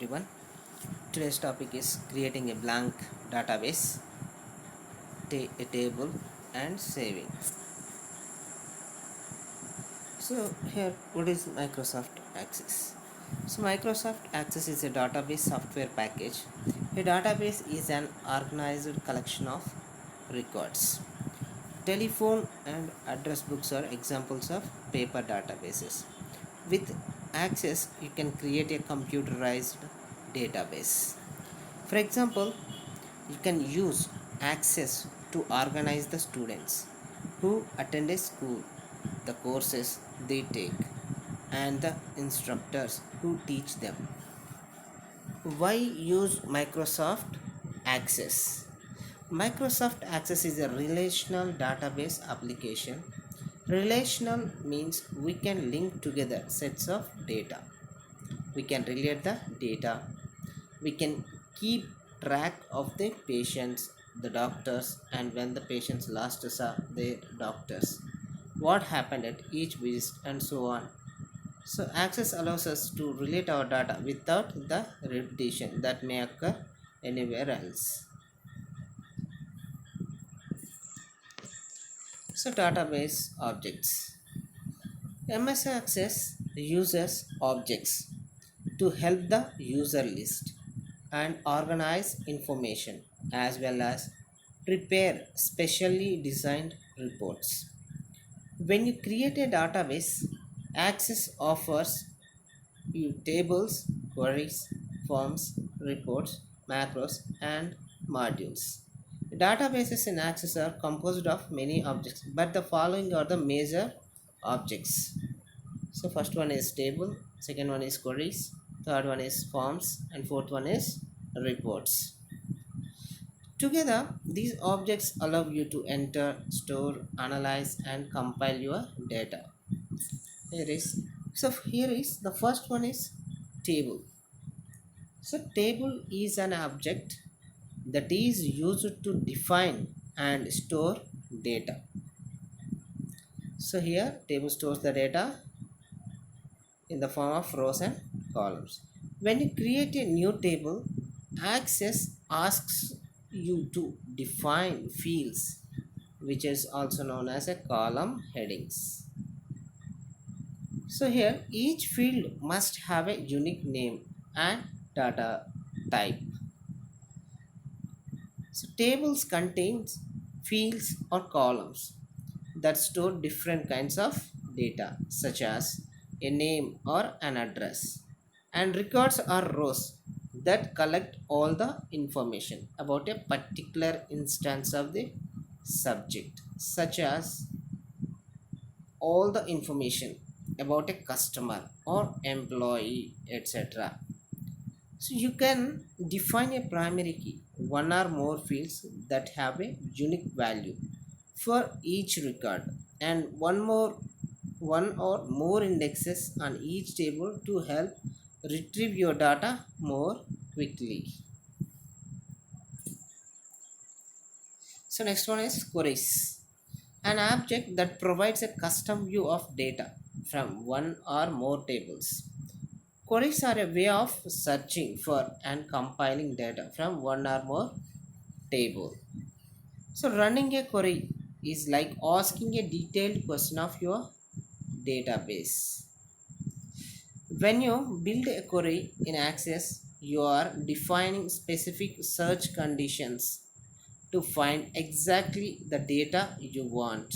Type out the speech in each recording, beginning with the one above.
everyone. Today's topic is creating a blank database, a table, and saving. So, here, what is Microsoft Access? So, Microsoft Access is a database software package. A database is an organized collection of records. Telephone and address books are examples of paper databases. With Access, you can create a computerized database. For example, you can use Access to organize the students who attend a school, the courses they take, and the instructors who teach them. Why use Microsoft Access? Microsoft Access is a relational database application. Relational means we can link together sets of data. We can relate the data. We can keep track of the patients, the doctors, and when the patients last saw their doctors, what happened at each visit, and so on. So, Access allows us to relate our data without the repetition that may occur anywhere else. So, database objects. MS Access uses objects to help the user list and organize information as well as prepare specially designed reports. When you create a database, Access offers you tables, queries, forms, reports, macros, and modules. Databases in Access are composed of many objects, but the following are the major objects. So first one is table, second one is queries, third one is forms, and fourth one is reports. Together, these objects allow you to enter, store, analyze, and compile your data. Here is here is the first one is table. So table is an object that is used to define and store data. So here table stores the data in the form of rows and columns. When you create a new table, Access asks you to define fields, which is also known as a column headings. So here each field must have a unique name and data type. So tables contains fields or columns that store different kinds of data such as a name or an address, and records are rows that collect all the information about a particular instance of the subject, such as all the information about a customer or employee, etc. So you can define a primary key, one or more fields that have a unique value for each record, and one or more indexes on each table to help retrieve your data more quickly. So next one is queries, an object that provides a custom view of data from one or more tables. Queries are a way of searching for and compiling data from one or more table. So running a query is like asking a detailed question of your database. When you build a query in Access, you are defining specific search conditions to find exactly the data you want.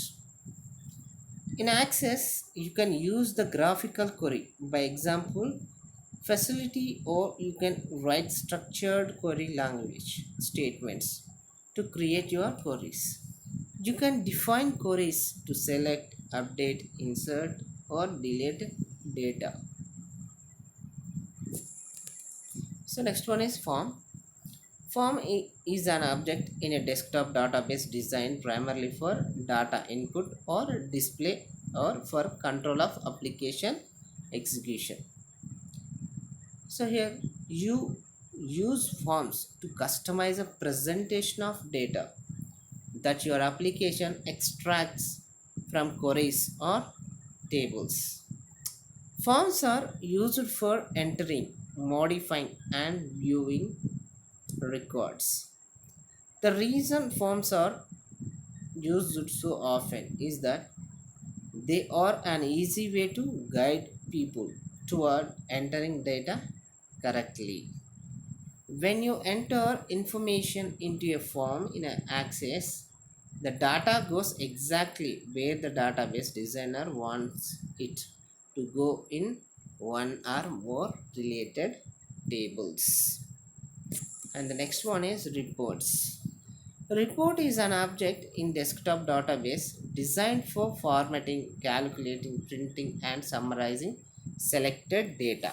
In Access, you can use the graphical query by example facility, or you can write structured query language statements to create your queries. You can define queries to select, update, insert, or delete data. So next one is form. Is an object in a desktop database designed primarily for data input or display or for control of application execution. So here you use forms to customize a presentation of data that your application extracts from queries or tables. Forms are used for entering modifying and viewing records. The reason forms are used so often is that they are an easy way to guide people toward entering data correctly. When you enter information into a form in an Access, the data goes exactly where the database designer wants it to go in one or more related tables. And the next one is reports. Report is an object in desktop database designed for formatting, calculating, printing, and summarizing selected data.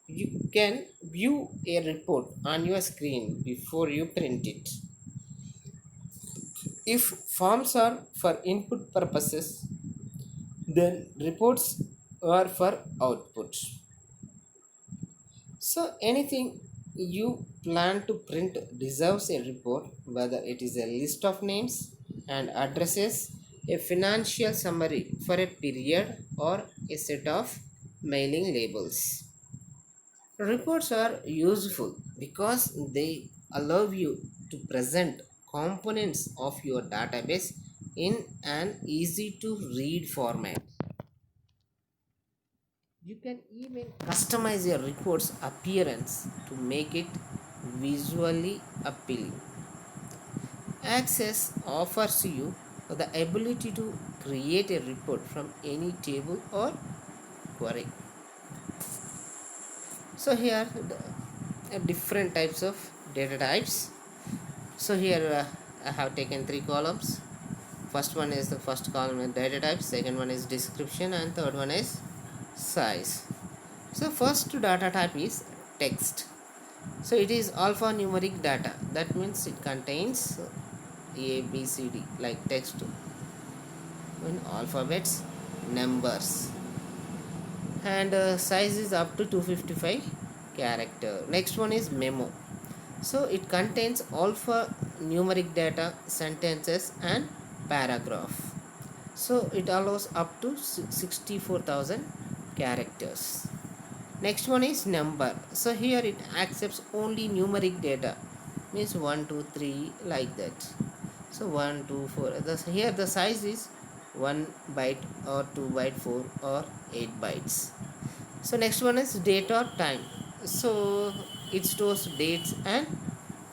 You can view a report on your screen before you print it. If forms are for input purposes, then reports are for output. So anything you plan to print deserves a report, whether it is a list of names and addresses, a financial summary for a period, or a set of mailing labels. Reports are useful because they allow you to present components of your database in an easy to read format. You can even customize your report's appearance to make it visually appealing. Access offers you the ability to create a report from any table or query. So here the different types of data types. So here I have taken three columns. First one is the first column is data type, second one is description, and third one is size. So first data type is text. So it is alphanumeric data. That means it contains A, B, C, D like text in alphabets, numbers, and size is up to 255 character. Next one is memo. So it contains alphanumeric data, sentences, and paragraph. So it allows up to 64,000 characters. Next one is number. So here it accepts only numeric data, means 1 2 3 like that. So 1 2 4. Here the size is 1 byte or 2 byte 4 or 8 bytes. So next one is date or time. So it stores dates and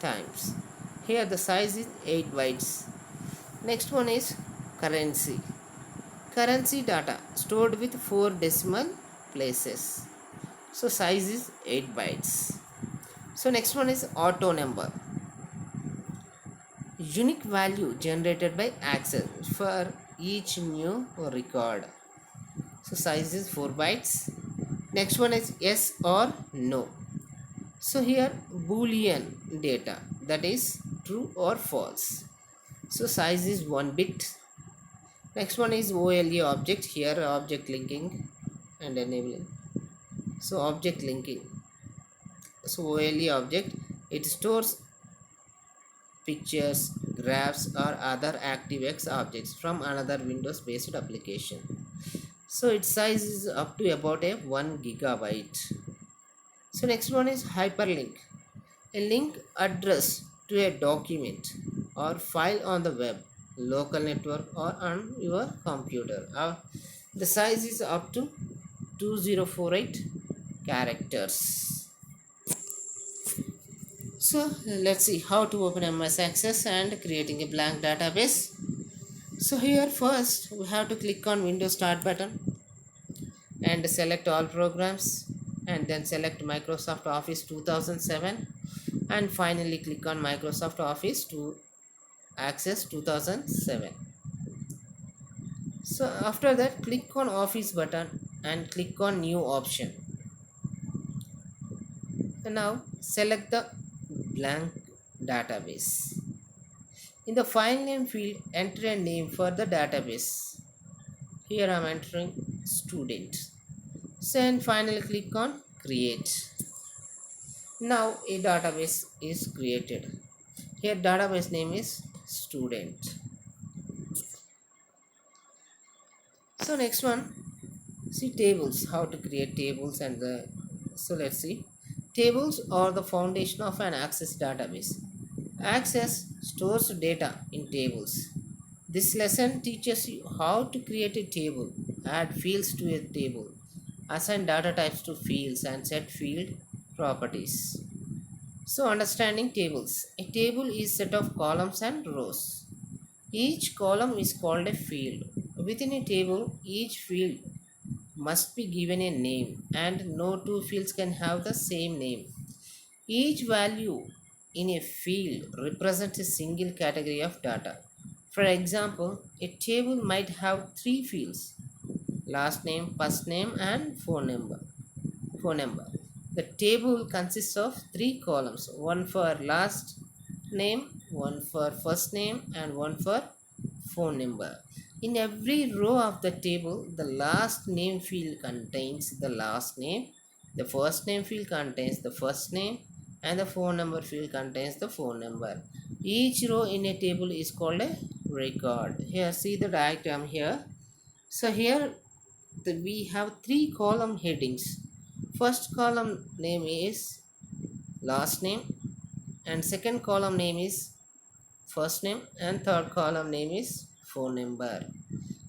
times. Here the size is 8 bytes. Next one is currency. Currency data stored with 4 decimal places. So size is 8 bytes. So next one is auto number. Unique value generated by Access for each new record. So size is 4 bytes. Next one is yes or no. So here boolean data, that is true or false. So size is 1 bit. Next one is OLE object. Here object linking and enabling. So object linking. So OLE object, it stores pictures, graphs, or other ActiveX objects from another Windows based application. So its size is up to about a 1 gigabyte. So next one is hyperlink. A link address to a document or file on the web, local network, or on your computer. The size is up to 2048 characters. So let's see how to open MS Access and creating a blank database. So here first we have to click on Windows Start button and select all programs, and then select Microsoft Office 2007, and finally click on Microsoft Office to Access 2007. So after that click on Office button and click on new option, and now select the blank database. In the file name field, enter a name for the database. Here I am entering student. So and finally click on create. Now a database is created. Here database name is student. So next one, see tables, how to create tables and the So let's see. Tables are the foundation of an Access database. Access stores data in tables. This lesson teaches you how to create a table, add fields to a table, assign data types to fields, and set field properties. So understanding tables. A table is set of columns and rows. Each column is called a field. Within a table, each field must be given a name and no two fields can have the same name. Each value in a field represents a single category of data. For example, a table might have three fields: last name, first name, and phone number. The table consists of three columns: one for last name, one for first name, and one for phone number. In every row of the table, the last name field contains the last name, the first name field contains the first name, and the phone number field contains the phone number. Each row in a table is called a record. Here, see the diagram here. So here we have three column headings. First column name is last name, and second column name is first name, and third column name is phone number.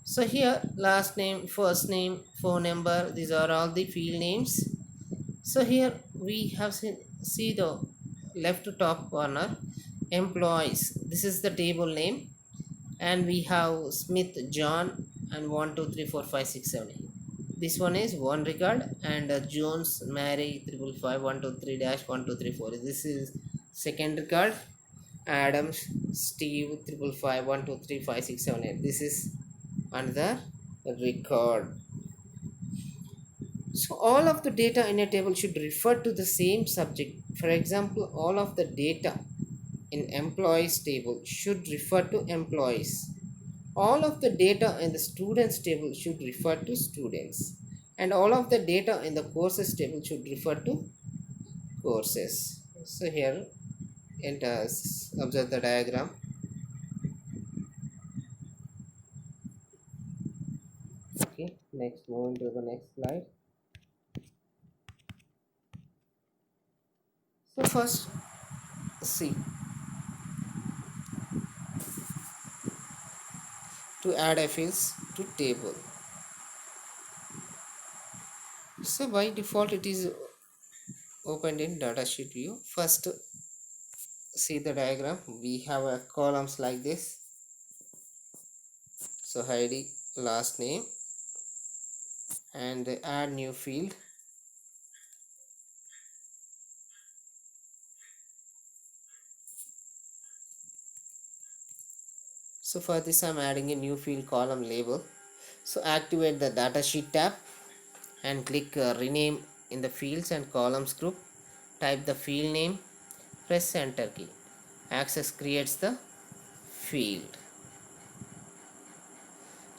So here last name, first name, phone number, these are all the field names. So here we have see the left top corner employees. This is the table name, and we have Smith John and 1 2 3 4 5 6 7 8. This one is one record, and Jones Mary 555 1 2 3 dash 1 2 3 4. This is second record. Adams Steve 555 1 2 3 5 6 7 8. This is another record. So all of the data in a table should refer to the same subject. For example, all of the data in employees table should refer to employees. All of the data in the students table should refer to students. And all of the data in the courses table should refer to courses. So here, observe the diagram. Okay, next, moving to the next slide. So first, see, to add a fields to table. So by default it is opened in datasheet view. First, see the diagram. We have a columns like this. So ID, last name, and add new field. So for this I'm adding a new field column label. So activate the datasheet tab and click rename in the fields and columns group. Type the field name, press enter key. Access creates the field.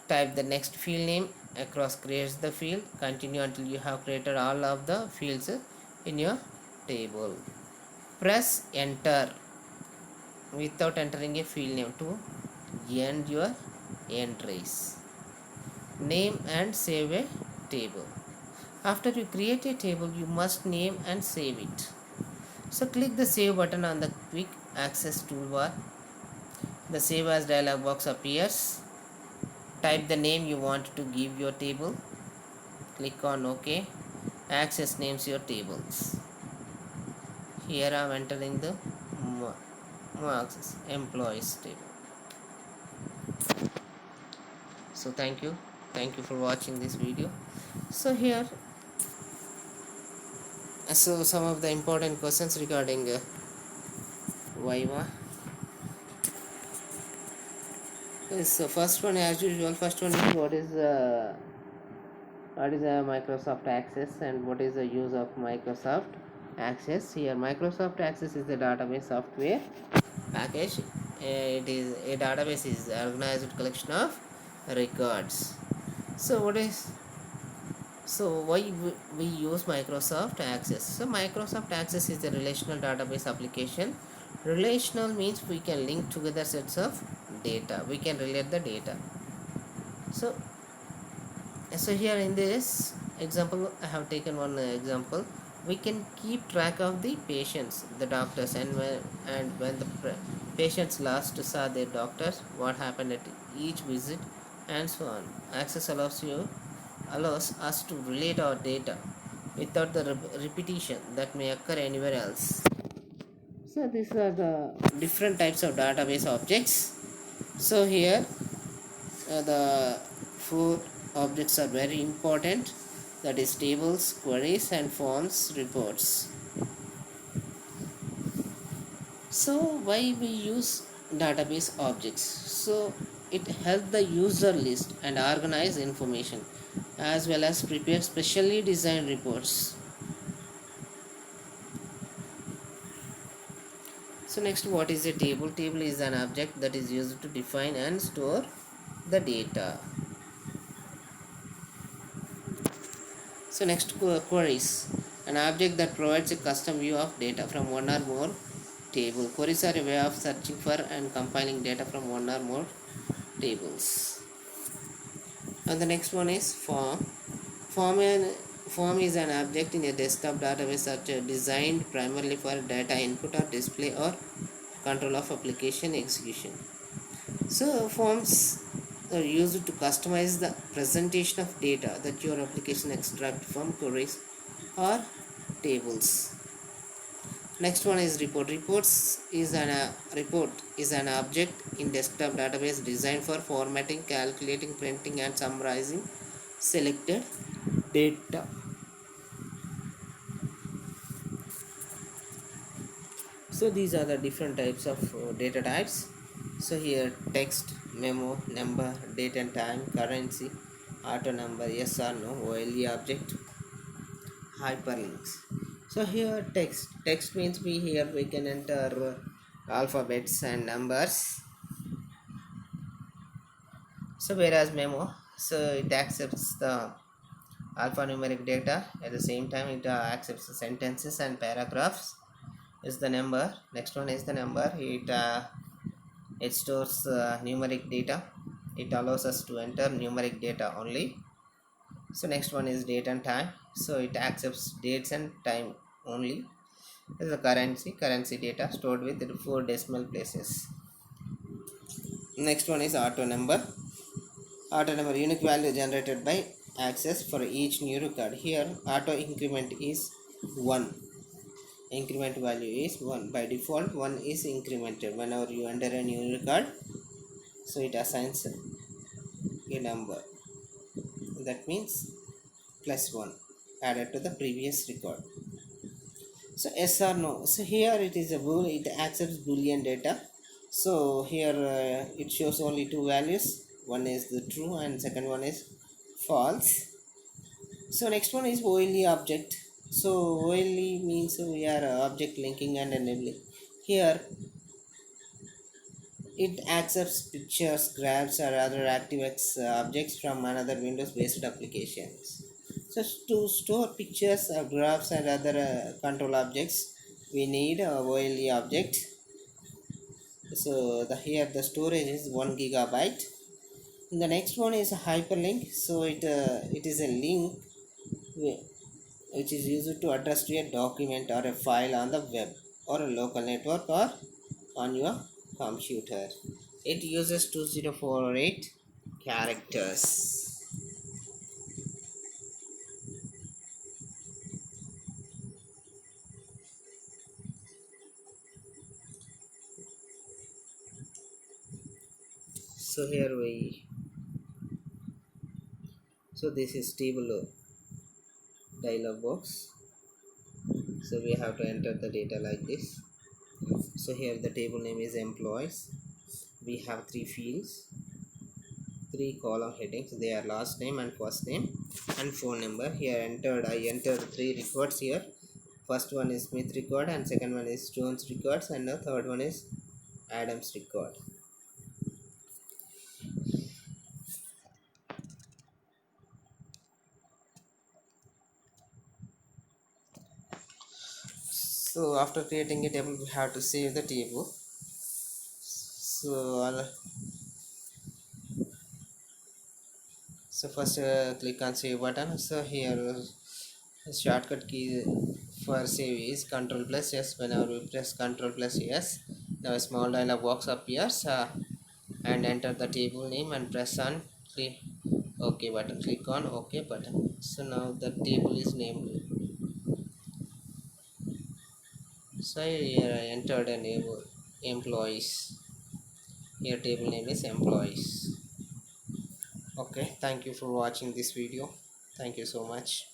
Type the next field name, across creates the field. Continue until you have created all of the fields in your table. Press enter without entering a field name to end your entries. Name and save a table. After you create a table, you must name and save it. So click the save button on the quick access toolbar. The save as dialog box appears. Type the name you want to give your table. Click on OK. Access names your tables. Here I am entering the access employees table. So thank you for watching this video. So here, so some of the important questions regarding Viva. So first one, as usual, first one is what is a Microsoft Access and what is the use of Microsoft Access. Here Microsoft Access is the database software package. It is a database is organized collection of records. So why we use Microsoft Access? So Microsoft Access is a relational database application. Relational means we can link together sets of data. We can relate the data. So here in this example, I have taken one example. we can keep track of the patients, the doctors, and when the patients last saw their doctors, what happened at each visit, and so on. Access allows us to relate our data without the repetition that may occur anywhere else. So these are the different types of database objects. So here the four objects are very important, that is tables, queries, and forms, reports. So why we use database objects? So it helps the user list and organize information as well as prepare specially designed reports. So next, what is a table? Table is an object that is used to define and store the data. So next, queries, an object that provides a custom view of data from one or more table. Queries are a way of searching for and compiling data from one or more tables. And the next one is form. Form is an object in a desktop database designed primarily for data input or display or control of application execution. So forms are used to customize the presentation of data that your application extract from queries or tables. Next one is report. Report is an object in desktop database designed for formatting, calculating, printing, and summarizing selected data. So these are the different types of data types. So here text, memo, number, date and time, currency, auto number, yes or no, OLE object, hyperlinks. So here text means we can enter alphabets and numbers. So whereas memo, so it accepts the alphanumeric data, at the same time it accepts the sentences and paragraphs. Is the number. Next one is the number. It stores numeric data. It allows us to enter numeric data only. So next one is date and time. So it accepts dates and time only. This is the currency data stored with the 4 decimal places. Next one is auto number. Auto number, unique value generated by access for each new record. Here auto increment is 1. Increment value is 1. By default 1 is incremented whenever you enter a new record, so it assigns a number, that means plus 1 added to the previous record. So yes or no, so here it is a bool, it accepts boolean data. So here it shows only two values, one is the true and second one is false. So next one is OLE object. So OLE means we are object linking and enabling. Here it accepts pictures, graphs, or other ActiveX objects from another Windows based applications. So to store pictures, graphs, and other control objects, we need a OLE object. So here the storage is 1 gigabyte. And the next one is a hyperlink. So it is a link which is used to address to a document or a file on the web or a local network or on your computer. It uses 2048 characters. So here this is table dialog box. So we have to enter the data like this. So here the table name is employees. We have 3 fields, 3 column headings. They are last name and first name and phone number. Here I entered 3 records here. First one is Smith record, and second one is Jones records, and the third one is Adams record. So after creating a table, we have to save the table. So first click on save button. So here The shortcut key for save is Control plus yes. Whenever we press Control plus yes, now a small dialog box appears, and enter the table name and press on click OK button. Click on OK button. So now the table is named. So here I entered a name employees. Here table name is employees. Okay, thank you for watching this video. Thank you so much.